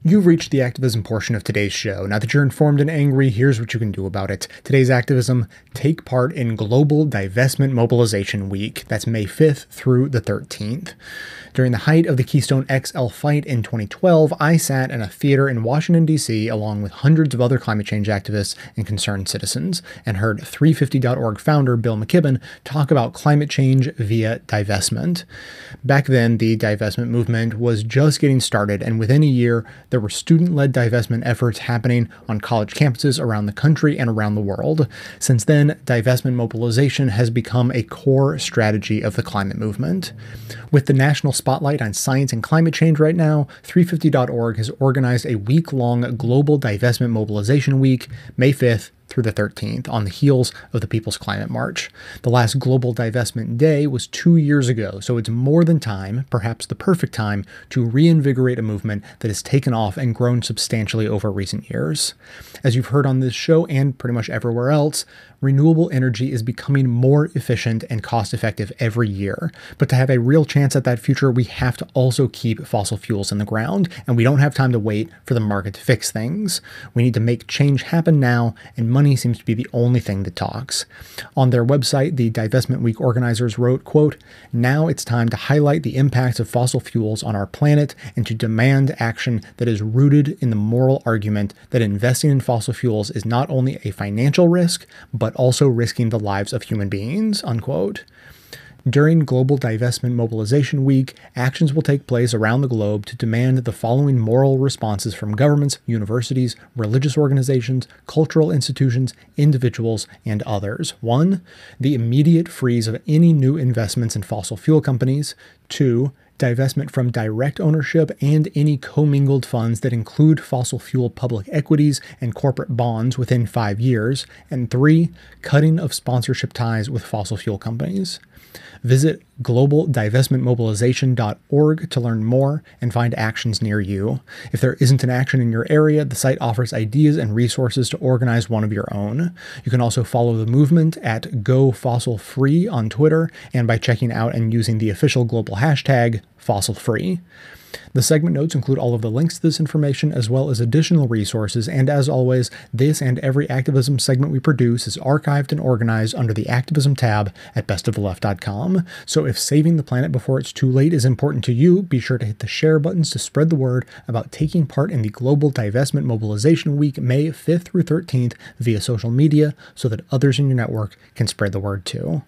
You've reached the activism portion of today's show. Now that you're informed and angry, here's what you can do about it. Today's activism: take part in Global Divestment Mobilization Week. That's May 5th through the 13th. During the height of the Keystone XL fight in 2012, I sat in a theater in Washington, D.C., along with hundreds of other climate change activists and concerned citizens, and heard 350.org founder Bill McKibben talk about climate change via divestment. Back then, the divestment movement was just getting started, and within a year, there were student-led divestment efforts happening on college campuses around the country and around the world. Since then, divestment mobilization has become a core strategy of the climate movement. With the national spotlight on science and climate change right now, 350.org has organized a week-long global divestment mobilization week, May 5th through the 13th, on the heels of the People's Climate March. The last Global Divestment Day was 2 years ago, so it's more than time, perhaps the perfect time, to reinvigorate a movement that has taken off and grown substantially over recent years. As you've heard on this show and pretty much everywhere else, renewable energy is becoming more efficient and cost-effective every year. But to have a real chance at that future, we have to also keep fossil fuels in the ground, and we don't have time to wait for the market to fix things. We need to make change happen now, and money seems to be the only thing that talks. On their website, the Divestment Week organizers wrote, quote, "Now it's time to highlight the impacts of fossil fuels on our planet and to demand action that is rooted in the moral argument that investing in fossil fuels is not only a financial risk, but also risking the lives of human beings," unquote. During Global Divestment Mobilization Week, actions will take place around the globe to demand the following moral responses from governments, universities, religious organizations, cultural institutions, individuals, and others. 1. The immediate freeze of any new investments in fossil fuel companies. 2. Divestment from direct ownership and any commingled funds that include fossil fuel public equities and corporate bonds within 5 years. And 3. Cutting of sponsorship ties with fossil fuel companies. Visit globaldivestmentmobilization.org to learn more and find actions near you. If there isn't an action in your area, the site offers ideas and resources to organize one of your own. You can also follow the movement at GoFossilFree on Twitter and by checking out and using the official global hashtag #FossilFree. The segment notes include all of the links to this information as well as additional resources, and as always, this and every activism segment we produce is archived and organized under the Activism tab at bestoftheleft.com. So if saving the planet before it's too late is important to you, be sure to hit the share buttons to spread the word about taking part in the Global Divestment Mobilization Week, May 5th through 13th, via social media so that others in your network can spread the word too.